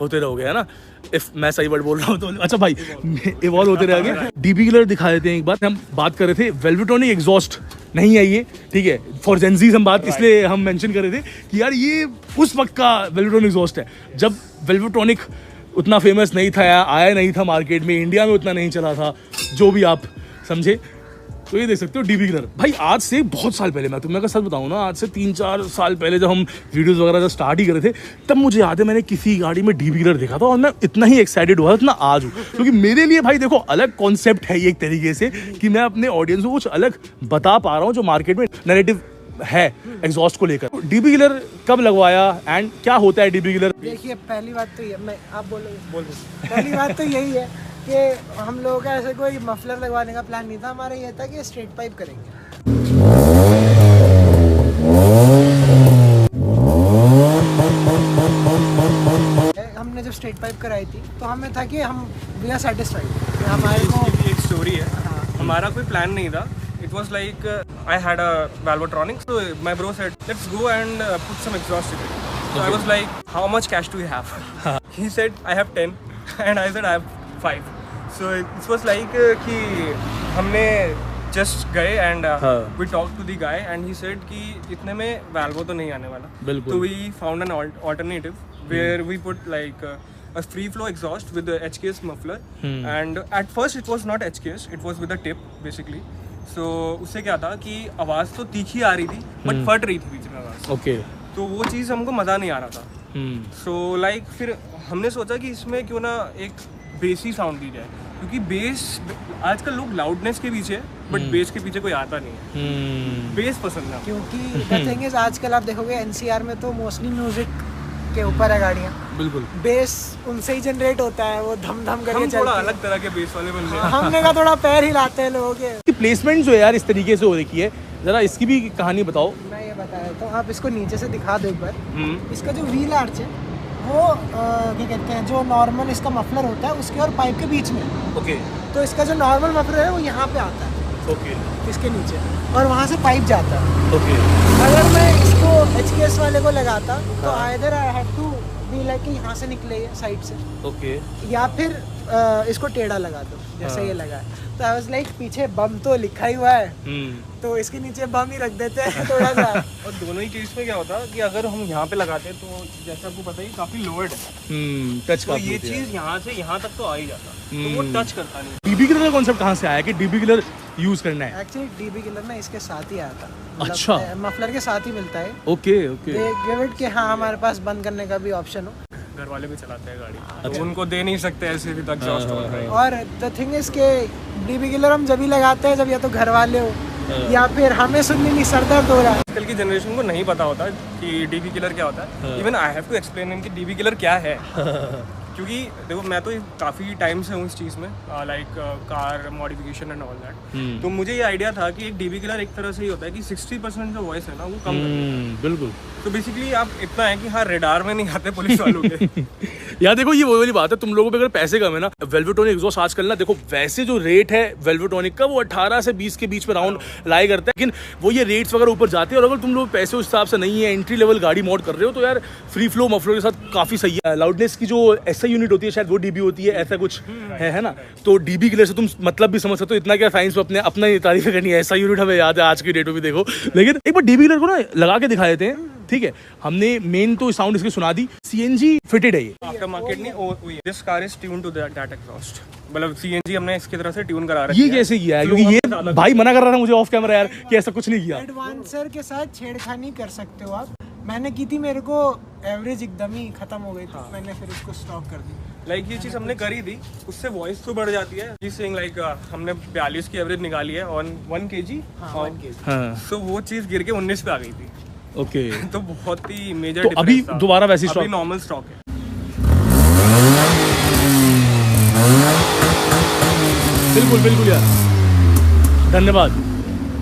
होते रहोगे, है ना, इफ मैं सही वर्ड बोल रहा हूँ तो। अच्छा भाई, इवॉल्व होते रहेंगे। डीबी किलर दिखा देते हैं एक बार। हम बात कर रहे थे वेल्वेट्रॉनिक एग्जॉस्ट नहीं है ये, ठीक है, फॉर जेनजीज हम बात इसलिए हम मेंशन कर रहे थे कि यार ये उस वक्त का वेल्वेट्रॉनिक एग्जॉस्ट है जब वेल्वेट्रॉनिक उतना फेमस नहीं था, आया नहीं था मार्केट में, इंडिया में उतना नहीं चला था, जो भी आप समझे। तो ये देख सकते हो डीबी किलर भाई, आज से बहुत साल पहले, मैं तुम्हें अगर सच बताऊं ना, आज से 3-4 साल पहले जब हम वीडियोस वगैरह जब स्टार्ट ही कर रहे थे, तब मुझे याद है मैंने किसी गाड़ी में डीबी किलर देखा था और मैं इतना ही एक्साइटेड हुआ था इतना आज हूँ, क्योंकि मेरे लिए भाई देखो अलग कॉन्सेप्ट है ये एक तरीके से कि मैं अपने ऑडियंस को कुछ अलग बता पा रहा हूँ जो मार्केट में नैरेटिव है एग्जॉस्ट को लेकर। डीबी किलर कब लगवाया एंड क्या होता है डीबी किलर? देखिए पहली बात तो ये, मैं आप बोलो पहली बात तो यही है कि हम लोगों का ऐसे कोई मफलर लगवाने का प्लान नहीं था, हमारा ये था कि स्ट्रेट पाइप करेंगे। हमने जब स्ट्रेट पाइप कराई थी तो हमें था कि हम वी आर सेटिस्फाइड, हमारे को एक स्टोरी है। हमारा कोई प्लान नहीं था। It was like I had a Valvotronic, so my bro said, "Let's go and put some exhaust in it." So I was like, "How much cash do you have?" He said, "I have 10," and I said, "I have 5." So it was like कि हमने just गए and we talked to the guy and he said कि इतने में Valvo तो नहीं आने वाला। बिल्कुल। So we found an alternative where we put like a free flow exhaust with the HKS muffler and at first it was not HKS, it was with a tip basically. So उससे क्या था कि आवाज़ तो तीखी आ रही थी but फट रही थी बीच में आवाज़। ओके। तो वो चीज़ हमको मज़ा नहीं आ रहा था। सो लाइक फिर हमने सोचा कि इसमें क्यों ना एक बेसी साउंड दी जाए, क्योंकि बेस आजकल लोग लाउडनेस के पीछे बट बेस के पीछे कोई आता नहीं है। बेस पसंद है क्योंकि द थिंग इज आजकल आप देखोगे एनसीआर में तो मोस्टली म्यूजिक के ऊपर है गाड़ियाँ। बिल्कुल। बेस उनसे ही जनरेट होता है, वो धम धम करके चलती है। थोड़ा अलग तरह के बेस वाले बंदे हैं। हमने कहा थोड़ा पैर हिलाते हैं लोगों के। प्लेसमेंट जो है यार इस तरीके से हो रखी है, जरा इसकी भी कहानी बताओ। मैं ये बता देता हूँ, आप इसको नीचे से दिखा दो एक बार। इसका जो व्हील आर्च है वो क्या कहते हैं, जो नॉर्मल इसका मफलर होता है उसके और पाइप के बीच में। ओके। तो इसका जो नॉर्मल मफलर है वो यहाँ पे आता है। ओके। इसके नीचे, और वहाँ से पाइप जाता है। ओके। अगर मैं इसको HKS वाले को लगाता तो either I have to be like कि यहाँ से निकले साइड से, ओके, या फिर इसको टेढ़ा लगा दो जैसे ये लगा है। तो आई वाज लाइक पीछे बम तो लिखा ही हुआ है, तो इसके नीचे बम ही रख देते हैं थोड़ा सा। और दोनों ही केस में क्या होता है कि अगर हम यहाँ पे लगाते हैं तो जैसे आपको पता ही काफी लोअर्ड है, टच तो ये चीज यहाँ से यहाँ तक तो आ ही जाता, तो वो टच करता नहीं। डीबी किलर का कॉन्सेप्ट कहाँ से आया कि डीबी किलर यूज करना है? एक्चुअली डीबी किलर ना इसके साथ ही आया था। अच्छा। मफलर के साथ ही मिलता है। Okay okay. गिव इट कि हाँ हमारे पास बंद करने का भी ऑप्शन हो। घर वाले भी चलाते हैं गाड़ी, तो उनको दे नहीं सकते ऐसे भी तक एग्जॉस्ट हो रहा है। और द थिंग इज के डीबी किलर हम जब भी लगाते हैं जब या तो घर वाले हो या फिर हमें सुनने नहीं सर दर्द हो रहा है। आजकल की जनरेशन को नहीं पता होता कि डीबी किलर क्या होता है। Even I have to explain इनकी डीबी किलर क्या है। क्योंकि देखो मैं तो काफ़ी टाइम से हूँ इस चीज़ में, like car modification and all that. तो मुझे ये आइडिया था कि एक डीबी किलर एक तरह से ही होता है कि 60% जो वॉइस है ना वो कम कर। बिल्कुल। तो बेसिकली आप इतना है कि हाँ रेडार में नहीं आते पुलिस वालों के। यार देखो ये वो वाली बात है, तुम लोगों पे अगर पैसे कम है ना, वेल्वेट्रॉनिक एग्जॉस्ट आजकल ना देखो वैसे जो रेट है वेल्वेट्रॉनिक का वो 18 से 20 के बीच में राउंड लाई करता है, लेकिन वो ये रेट्स वगैरह ऊपर जाते हैं। और अगर तुम लोग पैसे उस हिसाब से नहीं है, एंट्री लेवल गाड़ी मोड कर रहे हो, तो यार फ्री फ्लो मफलर के साथ काफी सही है। लाउडनेस की जो ऐसा यूनिट होती है शायद वो डीबी होती है, ऐसा कुछ है ना। तो डीबी किलर से तुम मतलब भी समझ सकते हो, इतना क्या साइंस में अपना ही तारीफ करनी है। ऐसा यूनिट हमें याद है आज की डेट में भी देखो। लेकिन एक बार डीबी किलर को ना लगा के दिखा देते हैं, ठीक है। हमने मेन तो साउंड इसकी सुना दी। CNG फिटेड है ये आफ्टर मार्केट नहीं, this car is tune to that exhaust, मतलब CNG हमने इसकी तरह से ट्यून करा रखा है। ये कैसे किया है? क्योंकि ये भाई मना कर रहा था मुझे ऑफ कैमरा यार कि ऐसा कुछ नहीं किया। एडवांसर के साथ छेड़खानी कर सकते हो आप। मैंने की थी, मेरे को एवरेज एकदम ही खत्म हो गई थी। मैंने फिर उसको स्टॉप कर दी। लाइक ये चीज़ हमने करी थी, उससे वॉइस तो बढ़ जाती है। जी सेइंग लाइक हमने 42 की एवरेज निकाली है ऑन 1 kg। तो वो चीज़ गिर के 19 पे आ गई थी। ओके। तो बहुत ही मेजर। तो अभी दोबारा वैसी स्टॉक, अभी नॉर्मल स्टॉक है। बिल्कुल बिल्कुल यार, धन्यवाद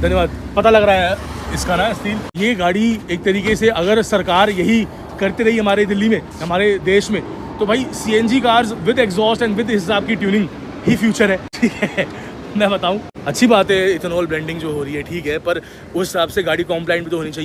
धन्यवाद। पता लग रहा है इसका ना स्टील। ये गाड़ी एक तरीके से अगर सरकार यही करती रही हमारे दिल्ली में, हमारे देश में, तो भाई CNG cars with exhaust and with हिसाब की ट्यूनिंग ही फ्यूचर है, ठीक है। मैं बताऊं, अच्छी बात है इथेनॉल ब्लेंडिंग जो हो रही है, ठीक है, पर उस हिसाब से गाड़ी कॉम्प्लाइंट भी तो होनी चाहिए।